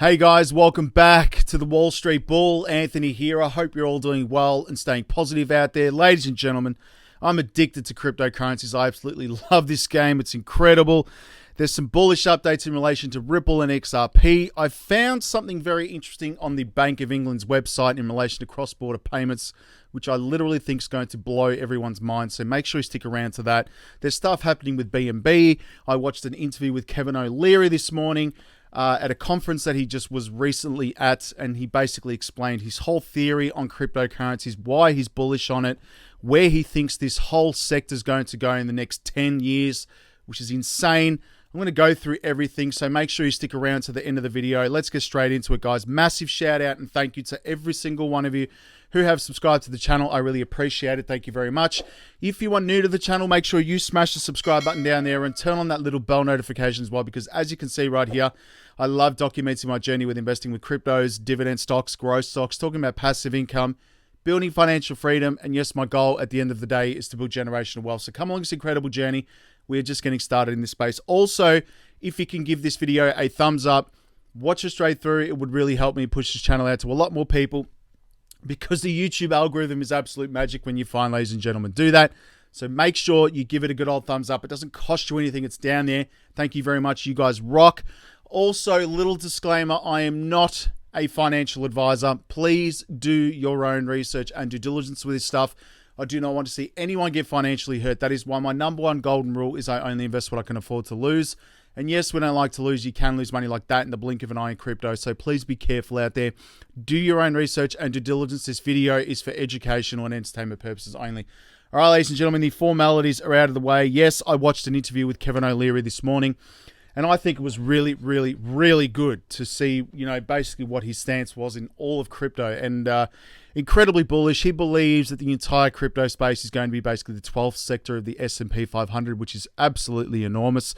Hey guys, welcome back to the Wall Street Bull. Anthony here. I hope you're all doing well and staying positive out there. Ladies and gentlemen, I'm addicted to cryptocurrencies. I absolutely love this game. It's incredible. There's some bullish updates in relation to Ripple and XRP. I found something very interesting on the Bank of England's website in relation to cross-border payments, which I literally think is going to blow everyone's mind. So make sure you stick around to that. There's stuff happening with BNB. I watched an interview with Kevin O'Leary this morning at a conference that he just was recently at, and he basically explained his whole theory on cryptocurrencies, why he's bullish on it, where he thinks this whole sector is going to go in the next 10 years, which is insane. I'm going to go through everything, so make sure you stick around to the end of the video. Let's get straight into it, guys. Massive shout out and thank you to every single one of you who have subscribed to the channel. I really appreciate it. Thank you very much. If you are new to the channel, make sure you smash the subscribe button down there and turn on that little bell notification as well, because as you can see right here, I love documenting my journey with investing with cryptos, dividend stocks, growth stocks, talking about passive income, building financial freedom, and yes, my goal at the end of the day is to build generational wealth. So come along this incredible journey. We're just getting started in this space. Also, if you can give this video a thumbs up, watch it straight through, it would really help me push this channel out to a lot more people, because the YouTube algorithm is absolute magic when you find, ladies and gentlemen, do that. So make sure you give it a good old thumbs up. It doesn't cost you anything. It's down there. Thank you very much. You guys rock. Also, little disclaimer, I am not a financial advisor. Please do your own research and due diligence with this stuff. I do not want to see anyone get financially hurt. That is why my number one golden rule is I only invest what I can afford to lose. And yes, we don't like to lose. You can lose money like that in the blink of an eye in crypto. So please be careful out there. Do your own research and due diligence. This video is for educational and entertainment purposes only. All right, ladies and gentlemen, the formalities are out of the way. Yes, I watched an interview with Kevin O'Leary this morning, and I think it was really, really, really good to see, you know, basically what his stance was in all of crypto, and incredibly bullish. He believes that the entire crypto space is going to be basically the 12th sector of the S&P 500, which is absolutely enormous.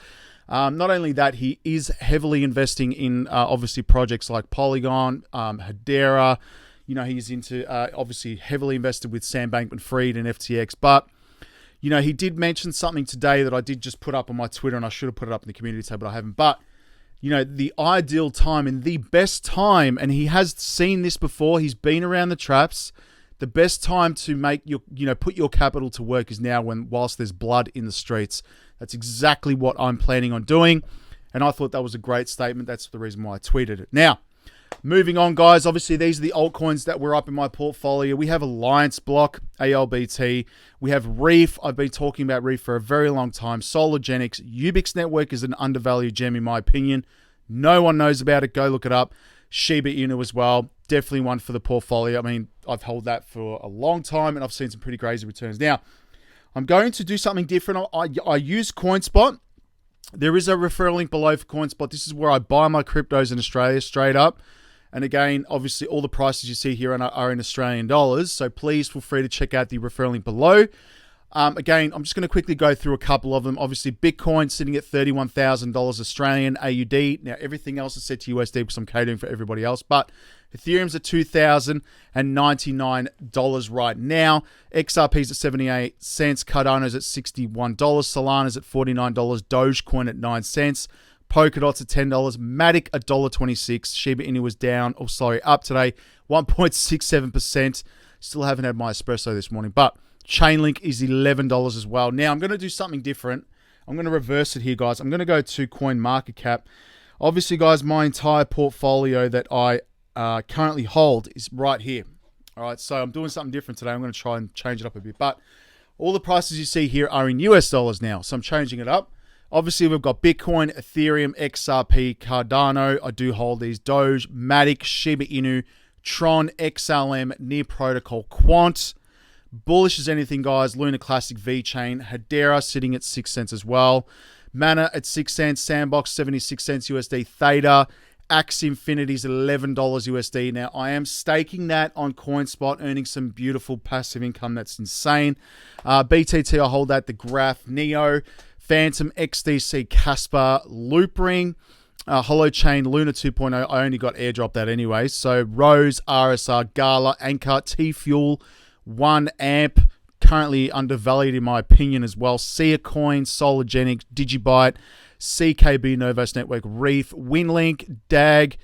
Not only that, he is heavily investing in obviously projects like Polygon, Hedera. You know, he's into obviously heavily invested with Sam Bankman-Fried and FTX. But, you know, he did mention something today that I did just put up on my Twitter, and I should have put it up in the community tab, but I haven't. But, you know, the ideal time and the best time, and he has seen this before, he's been around the traps. The best time to make your, you know, put your capital to work is now, whilst there's blood in the streets. That's exactly what I'm planning on doing. And I thought that was a great statement. That's the reason why I tweeted it. Now, moving on, guys. Obviously, these are the altcoins that were up in my portfolio. We have Alliance Block, ALBT. We have Reef. I've been talking about Reef for a very long time. Solargenics. Ubix Network is an undervalued gem, in my opinion. No one knows about it. Go look it up. Shiba Inu as well. Definitely one for the portfolio. I mean, I've held that for a long time, and I've seen some pretty crazy returns. Now, I'm going to do something different. I use CoinSpot. There is a referral link below for CoinSpot. This is where I buy my cryptos in Australia straight up. And again, obviously, all the prices you see here are in Australian dollars. So please feel free to check out the referral link below. Again, I'm just going to quickly go through a couple of them. Obviously, Bitcoin sitting at $31,000 Australian AUD. Now, everything else is set to USD because I'm catering for everybody else. But Ethereum's at $2,099 right now. XRP's at 78 cents. Cardano's at $61. Solana's at $49. Dogecoin at 9 cents. Polkadot's at $10. Matic at $1.26. Shiba Inu was down, up today, 1.67%. Still haven't had my espresso this morning, but Chainlink is $11 as well. Now, I'm going to do something different. I'm going to reverse it here, guys. I'm going to go to CoinMarketCap. Obviously, guys, my entire portfolio that I currently hold is right here. All right, so I'm doing something different today. I'm going to try and change it up a bit, but all the prices you see here are in US dollars now, so I'm changing it up. Obviously, we've got Bitcoin, Ethereum, XRP, Cardano. I do hold these. Doge, Matic, Shiba Inu, Tron, XLM, Near Protocol, Quant. Bullish as anything, guys. Luna Classic, VeChain, Hedera sitting at 6 cents as well. Mana at 6 cents. Sandbox, 76 cents USD. Theta, Axie Infinity's $11 USD. Now, I am staking that on CoinSpot, earning some beautiful passive income. That's insane. BTT, I hold that. The Graph, Neo, Phantom, XDC, Casper, Loopring, Holochain, Luna 2.0. I only got airdrop that anyway. So Rose, RSR, Gala, Anchor, T-Fuel, 1 Amp, currently undervalued in my opinion as well. Sia Coin, Solargenics, Digibyte, CKB, Novos Network, Reef, Winlink, DAG,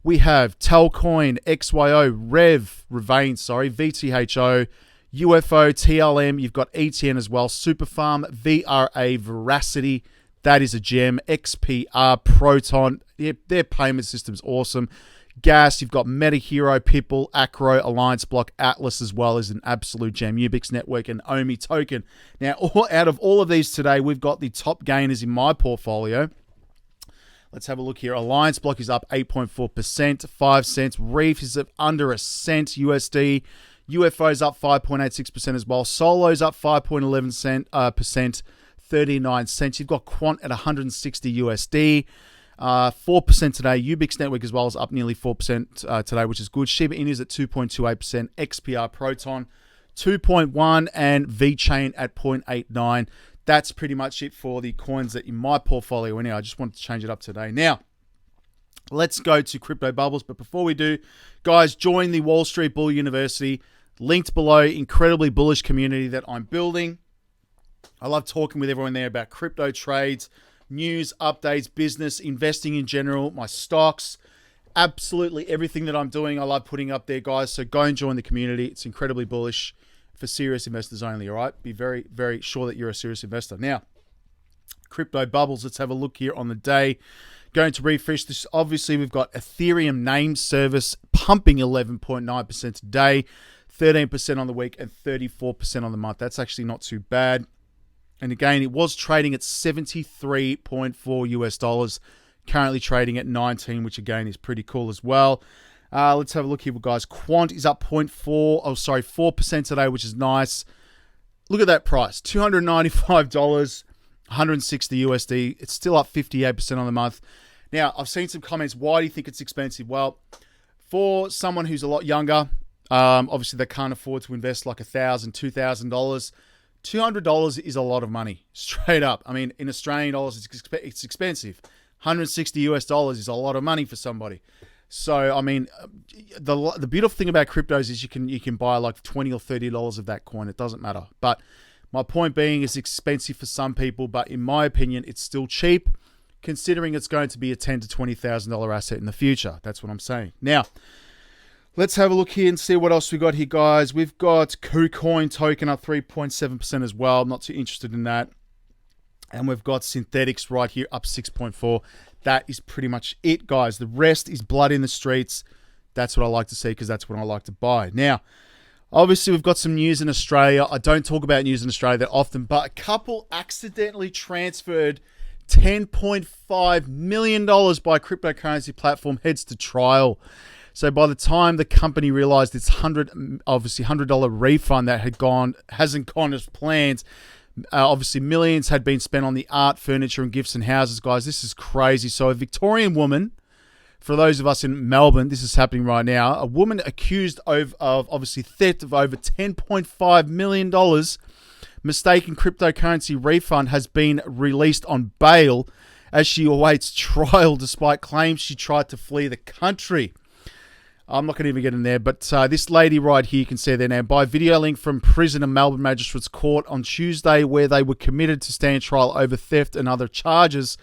We have Telcoin, XYO, Revane, VTHO, UFO, TLM. You've got ETN as well. Superfarm, VRA, Veracity. That is a gem. XPR, Proton. Their payment system's awesome. Gas, you've got MetaHero, Pipple, Acro, Alliance Block, Atlas as well as an absolute gem. Ubix Network and OMI Token. Now, out of all of these today, we've got the top gainers in my portfolio. Let's have a look here. Alliance Block is up 8.4%, 5 cents. Reef is up under a cent USD. UFO is up 5.86% as well. Solo's up 5.11%, 39 cents. You've got Quant at 160 USD. 4% today. Ubix Network as well is up nearly 4% today, which is good. Shiba Inu is at 2.28%. XPR Proton 2.1 and VChain at 0.89. That's pretty much it for the coins that in my portfolio. Anyway, I just wanted to change it up today. Now, let's go to Crypto Bubbles. But before we do, guys, join the Wall Street Bull University. Linked below. Incredibly bullish community that I'm building. I love talking with everyone there about crypto trades, news, updates, business, investing in general, my stocks, absolutely everything that I'm doing. I love putting up there, guys. So go and join the community. It's incredibly bullish for serious investors only, all right? Be very, very sure that you're a serious investor. Now, Crypto Bubbles, let's have a look here on the day. Going to refresh this. Obviously, we've got Ethereum name service pumping 11.9% today, 13% on the week, and 34% on the month. That's actually not too bad. And again, it was trading at 73.4 US dollars, currently trading at 19, which again is pretty cool as well. Let's have a look here, guys. Quant is up 4% today, which is nice. Look at that price, $295, 160 USD. It's still up 58% on the month. Now, I've seen some comments. Why do you think it's expensive? Well, for someone who's a lot younger, obviously they can't afford to invest like $1,000, $2,000. $200 is a lot of money, straight up. I mean, in Australian dollars, it's expensive. 160 US dollars is a lot of money for somebody. So, I mean, the beautiful thing about cryptos is you can buy like $20 or $30 of that coin. It doesn't matter. But my point being, it's expensive for some people, but in my opinion, it's still cheap, considering it's going to be a $10,000 to $20,000 asset in the future. That's what I'm saying. Now, let's have a look here and see what else we got here, guys. We've got KuCoin token up 3.7% as well. I'm not too interested in that. And we've got Synthetics right here up 6.4%. That is pretty much it, guys. The rest is blood in the streets. That's what I like to see because that's what I like to buy. Now, obviously, we've got some news in Australia. I don't talk about news in Australia that often, but a couple accidentally transferred $10.5 million by cryptocurrency platform heads to trial. So by the time the company realized its $100 refund that hasn't gone as planned, obviously millions had been spent on the art, furniture, and gifts and houses, guys. This is crazy. So a Victorian woman, for those of us in Melbourne, this is happening right now. A woman accused of obviously theft of over $10.5 million, mistaken cryptocurrency refund, has been released on bail as she awaits trial despite claims she tried to flee the country. I'm not going to even get in there, but this lady right here, you can see there now, by video link from prison and Melbourne Magistrates Court on Tuesday, where they were committed to stand trial over theft and other charges.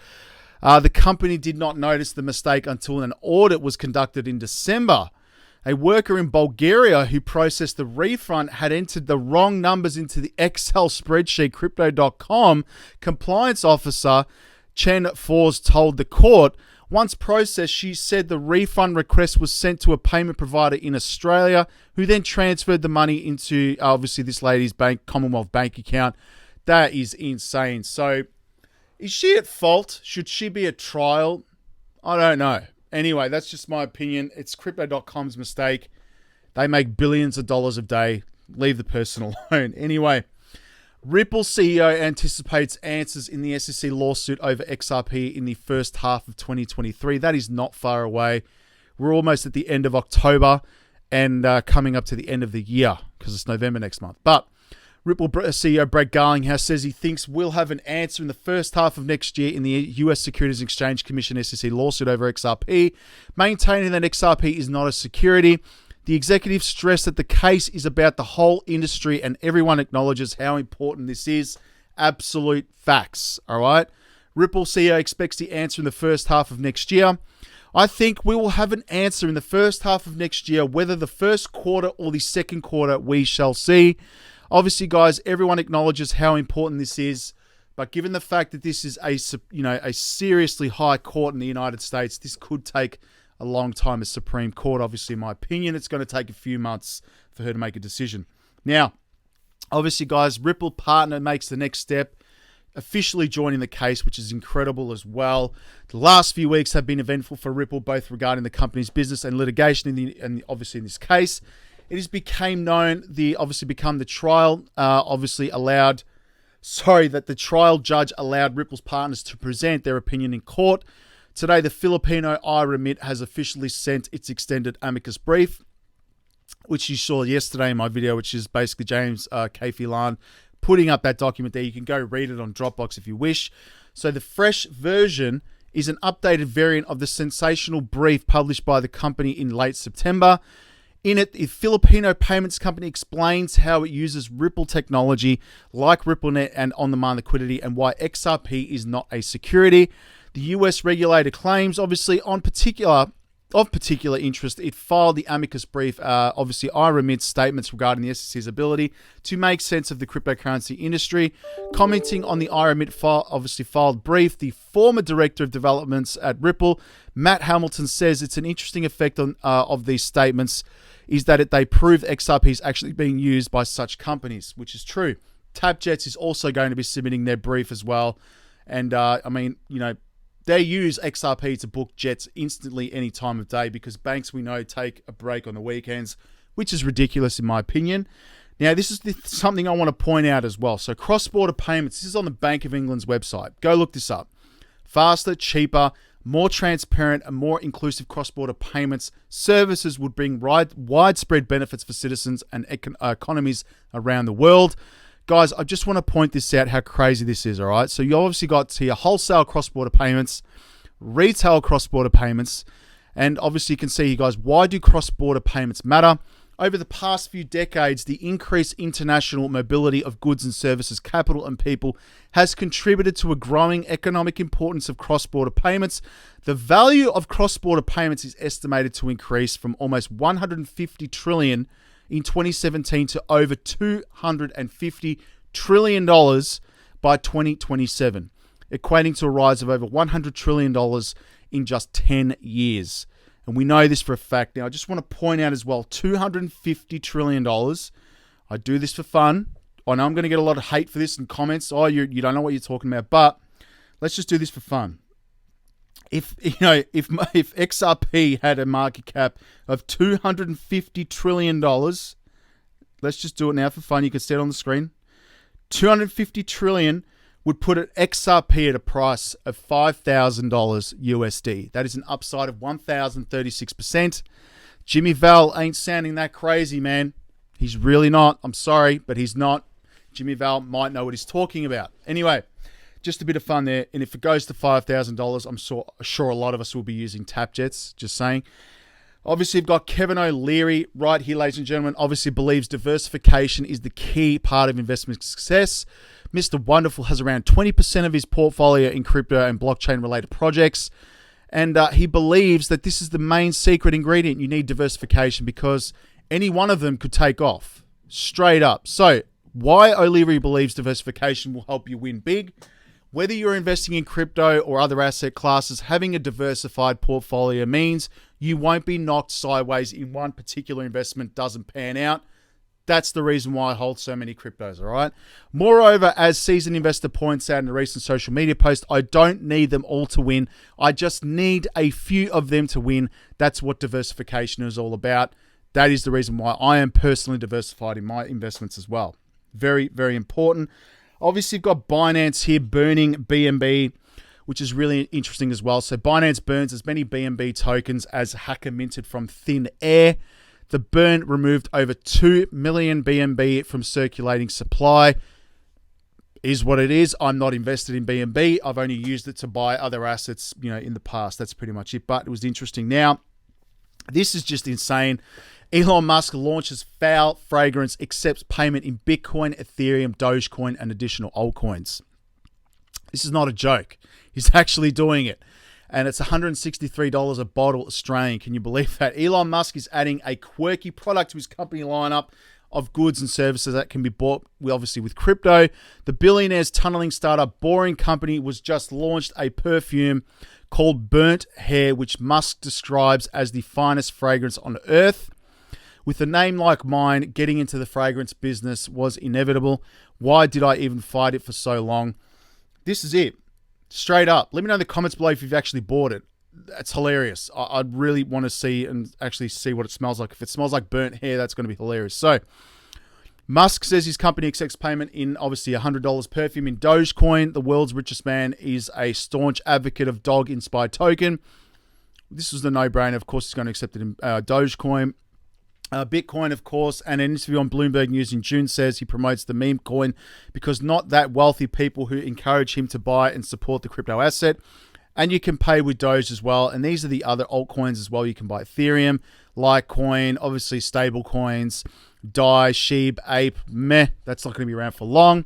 The company did not notice the mistake until an audit was conducted in December. A worker in Bulgaria who processed the refund had entered the wrong numbers into the Excel spreadsheet. Crypto.com compliance officer Chen Fors told the court, once processed, she said the refund request was sent to a payment provider in Australia, who then transferred the money into, obviously, this lady's Commonwealth bank account. That is insane. So, is she at fault? Should she be at trial? I don't know. Anyway, that's just my opinion. It's Crypto.com's mistake. They make billions of dollars a day. Leave the person alone. Anyway, Ripple CEO anticipates answers in the SEC lawsuit over XRP in the first half of 2023. That is not far away. We're almost at the end of October and coming up to the end of the year because it's November next month. But Ripple CEO Brett Garlinghouse says he thinks we'll have an answer in the first half of next year in the US Securities and Exchange Commission SEC lawsuit over XRP, maintaining that XRP is not a security. The executive stressed that the case is about the whole industry and everyone acknowledges how important this is. Absolute facts, all right? Ripple CEO expects the answer in the first half of next year. I think we will have an answer in the first half of next year, whether the first quarter or the second quarter, we shall see. Obviously, guys, everyone acknowledges how important this is, but given the fact that this is a seriously high court in the United States, this could take a long time as Supreme Court. Obviously, in my opinion, it's going to take a few months for her to make a decision. Now, obviously, guys, Ripple partner makes the next step, officially joining the case, which is incredible as well. The last few weeks have been eventful for Ripple, both regarding the company's business and litigation, and obviously in this case. It has become known, the trial that the trial judge allowed Ripple's partners to present their opinion in court. Today, the Filipino IRemit has officially sent its extended amicus brief, which you saw yesterday in my video, which is basically James Elon putting up that document there. You can go read it on Dropbox if you wish. So the fresh version is an updated variant of the sensational brief published by the company in late September. In it, the Filipino payments company explains how it uses Ripple technology like RippleNet and on-demand liquidity, and why XRP is not a security. The US regulator claims, obviously, of particular interest, it filed the amicus brief, IRemit's statements regarding the SEC's ability to make sense of the cryptocurrency industry. Commenting on the IRemit filed brief, the former director of developments at Ripple, Matt Hamilton, says it's an interesting effect of these statements is that they prove XRP is actually being used by such companies, which is true. TapJets is also going to be submitting their brief as well. And, they use XRP to book jets instantly any time of day, because banks, we know, take a break on the weekends, which is ridiculous in my opinion. Now, this is something I want to point out as well. So cross-border payments, this is on the Bank of England's website. Go look this up. Faster, cheaper, more transparent, and more inclusive cross-border payments services would bring widespread benefits for citizens and economies around the world. Guys, I just want to point this out, how crazy this is, all right? So you obviously got here wholesale cross-border payments, retail cross-border payments, and obviously you can see here, guys, why do cross-border payments matter? Over the past few decades, the increased international mobility of goods and services, capital and people has contributed to a growing economic importance of cross-border payments. The value of cross-border payments is estimated to increase from almost 150 trillion in 2017 to over $250 trillion by 2027, equating to a rise of over $100 trillion in just 10 years. And we know this for a fact. Now, I just want to point out as well, $250 trillion. I do this for fun. I know I'm going to get a lot of hate for this and comments. Oh, you don't know what you're talking about. But let's just do this for fun. If XRP had a market cap of $250 trillion, let's just do it now for fun. You can see it on the screen. 250 trillion would put it XRP at a price of $5,000 USD. That is an upside of 1,036%. Jimmy Val ain't sounding that crazy, man. He's really not. I'm sorry, but he's not. Jimmy Val might know what he's talking about. Anyway, just a bit of fun there. And if it goes to $5,000, I'm sure a lot of us will be using TapJets. Just saying. Obviously, you've got Kevin O'Leary right here, ladies and gentlemen. Obviously believes diversification is the key part of investment success. Mr. Wonderful has around 20% of his portfolio in crypto and blockchain-related projects. And he believes that this is the main secret ingredient. You need diversification because any one of them could take off. Straight up. So, why O'Leary believes diversification will help you win big. Whether you're investing in crypto or other asset classes, having a diversified portfolio means you won't be knocked sideways in one particular investment doesn't pan out. That's the reason why I hold so many cryptos, all right? Moreover, as seasoned investor points out in a recent social media post, I don't need them all to win. I just need a few of them to win. That's what diversification is all about. That is the reason why I am personally diversified in my investments as well. Very, very important. Obviously, you've got Binance here burning BNB, which is really interesting as well. So Binance burns as many BNB tokens as hacker minted from thin air. The burn removed over 2 million BNB from circulating supply. Is what it is. I'm not invested in BNB. I've only used it to buy other assets, in the past. That's pretty much it. But it was interesting. Now, this is just insane. Elon Musk launches foul fragrance, accepts payment in Bitcoin, Ethereum, Dogecoin, and additional altcoins. This is not a joke. He's actually doing it. And it's $163 a bottle Australian. Can you believe that? Elon Musk is adding a quirky product to his company lineup of goods and services that can be bought, obviously, with crypto. The billionaire's tunneling startup Boring Company was just launched a perfume called Burnt Hair, which Musk describes as the finest fragrance on earth. With a name like mine, getting into the fragrance business was inevitable. Why did I even fight it for so long? This is it. Straight up. Let me know in the comments below if you've actually bought it. That's hilarious. I'd really want to see and actually see what it smells like. If it smells like burnt hair, that's going to be hilarious. So, Musk says his company accepts payment in, obviously, $100 perfume in Dogecoin. The world's richest man is a staunch advocate of dog-inspired token. This was the no-brainer. Of course, he's going to accept it in Dogecoin. Bitcoin, of course, and an interview on Bloomberg News in June says he promotes the meme coin because not that wealthy people who encourage him to buy and support the crypto asset. And you can pay with Doge as well. And these are the other altcoins as well. You can buy Ethereum, Litecoin, obviously stable coins, DAI, Sheep, Ape, meh. That's not going to be around for long.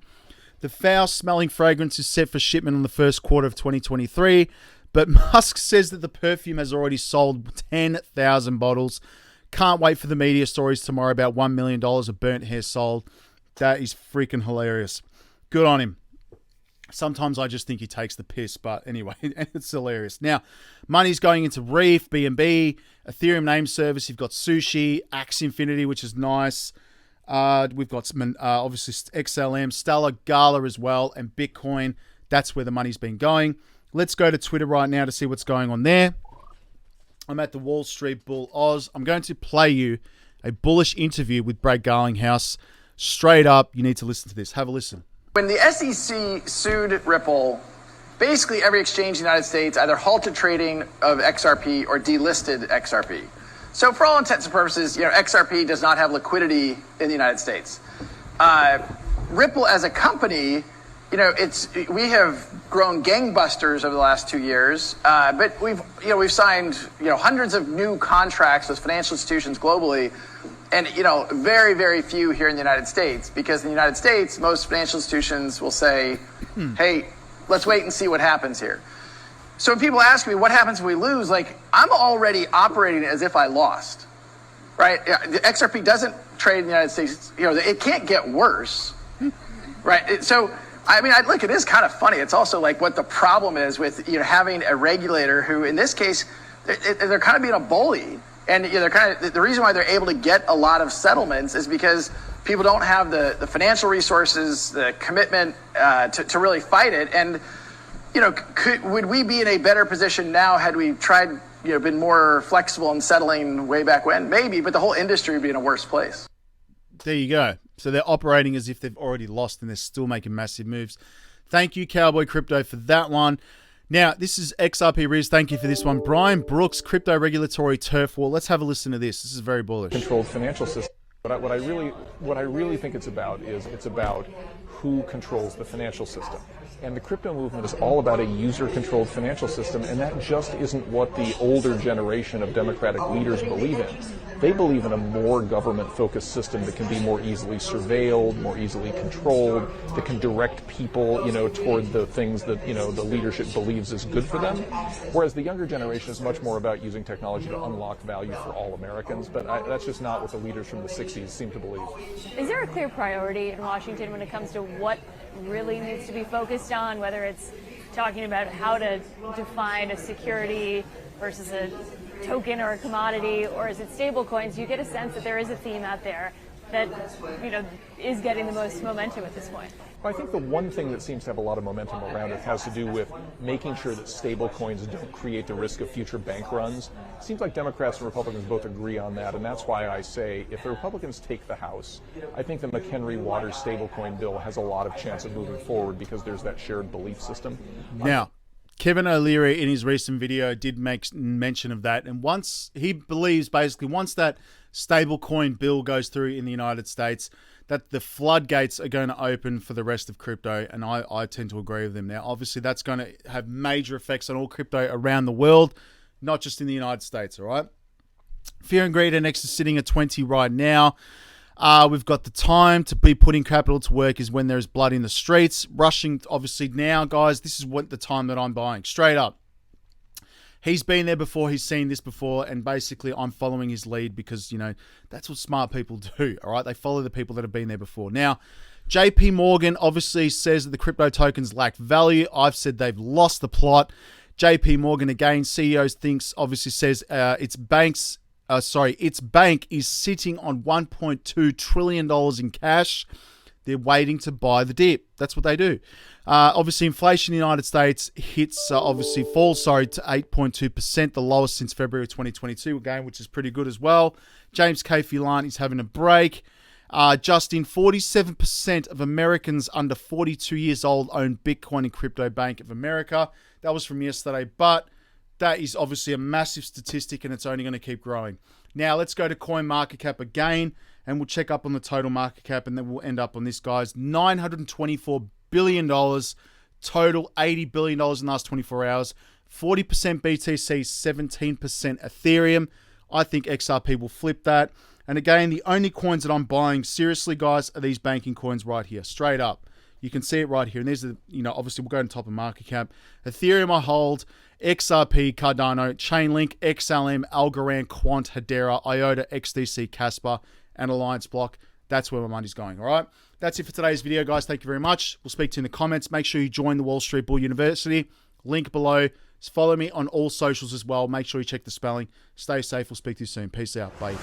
The foul-smelling fragrance is set for shipment in the first quarter of 2023. But Musk says that the perfume has already sold 10,000 bottles. Can't wait for the media stories tomorrow about $1 million of burnt hair sold. That is freaking hilarious. Good on him. Sometimes I just think he takes the piss, but anyway, it's hilarious. Now, money's going into Reef, BNB, Ethereum name service. You've got Sushi, Axie Infinity, which is nice. We've got obviously XLM, Stellar, Gala as well, and Bitcoin. That's where the money's been going. Let's go to Twitter right now to see what's going on there. I'm at the Wall Street Bull Oz. I'm going to play you a bullish interview with Brad Garlinghouse. Straight up, you need to listen to this. Have a listen. When the SEC sued Ripple, basically every exchange in the United States either halted trading of XRP or delisted XRP. So for all intents and purposes, XRP does not have liquidity in the United States. Ripple as a company, we have grown gangbusters over the last 2 years, but we've signed hundreds of new contracts with financial institutions globally, and very, very few here in the United States, because in the United States most financial institutions will say, hey, let's wait and see what happens here. So when people ask me what happens if we lose, I'm already operating as if I lost, right? The XRP doesn't trade in the United States. It can't get worse, right? So look, it is kind of funny. It's also what the problem is with having a regulator who, in this case, they're kind of being a bully, and they're the reason why they're able to get a lot of settlements is because people don't have the financial resources, the commitment to really fight it. And would we be in a better position now had we tried, been more flexible in settling way back when? Maybe, but the whole industry would be in a worse place. There you go. So they're operating as if they've already lost and they're still making massive moves. Thank you, Cowboy Crypto, for that one. Now, this is XRP Riz. Thank you for this one. Brian Brooks, Crypto Regulatory Turf War. Let's have a listen to this. This is very bullish. Controlled financial system. What I really think it's about is it's about who controls the financial system. And the crypto movement is all about a user-controlled financial system, and that just isn't what the older generation of democratic leaders believe in. They believe in a more government-focused system that can be more easily surveilled, more easily controlled, that can direct people, toward the things that, the leadership believes is good for them. Whereas the younger generation is much more about using technology to unlock value for all Americans. But that's just not what the leaders from the 60s seem to believe. Is there a clear priority in Washington when it comes to what really needs to be focused on, whether it's talking about how to define a security versus a token or a commodity, or is it stable coins? You get a sense that there is a theme out there that is getting the most momentum at this point. Well, I think the one thing that seems to have a lot of momentum around it has to do with making sure that stable coins don't create the risk of future bank runs. It seems like Democrats and Republicans both agree on that, and that's why I say if the Republicans take the House, I think the McHenry-Waters stablecoin bill has a lot of chance of moving forward because there's that shared belief system. Now, Kevin O'Leary in his recent video did make mention of that, and once he believes basically once that stablecoin bill goes through in the United States, that the floodgates are going to open for the rest of crypto, and I tend to agree with him. Now, obviously, that's going to have major effects on all crypto around the world, not just in the United States, all right? Fear and Greed Index is sitting at 20 right now. We've got the time to be putting capital to work is when there's blood in the streets. Rushing, obviously, now, guys, this is what the time that I'm buying. Straight up. He's been there before. He's seen this before. And basically, I'm following his lead because, you know, that's what smart people do, all right? They follow the people that have been there before. Now, JP Morgan obviously says that the crypto tokens lack value. I've said they've lost the plot. JP Morgan, again, CEO obviously says its bank is sitting on $1.2 trillion in cash. They're waiting to buy the dip. That's what they do. Obviously, inflation in the United States falls to 8.2%, the lowest since February 2022, again, which is pretty good as well. James K. Phelan is having a break. Justin, 47% of Americans under 42 years old own Bitcoin in Crypto Bank of America. That was from yesterday, but that is obviously a massive statistic and it's only going to keep growing. Now, let's go to CoinMarketCap again and we'll check up on the total market cap and then we'll end up on this, guys. $924 billion, total $80 billion in the last 24 hours, 40% BTC, 17% Ethereum. I think XRP will flip that. And again, the only coins that I'm buying, seriously, guys, are these banking coins right here, straight up. You can see it right here. And there's the, obviously we'll go to top of market cap. Ethereum I hold, XRP, Cardano, Chainlink, XLM, Algorand, Quant, Hedera, IOTA, XDC, Casper, and Alliance Block. That's where my money's going, all right? That's it for today's video, guys. Thank you very much. We'll speak to you in the comments. Make sure you join the Wall Street Bull University. Link below. Follow me on all socials as well. Make sure you check the spelling. Stay safe. We'll speak to you soon. Peace out. Bye.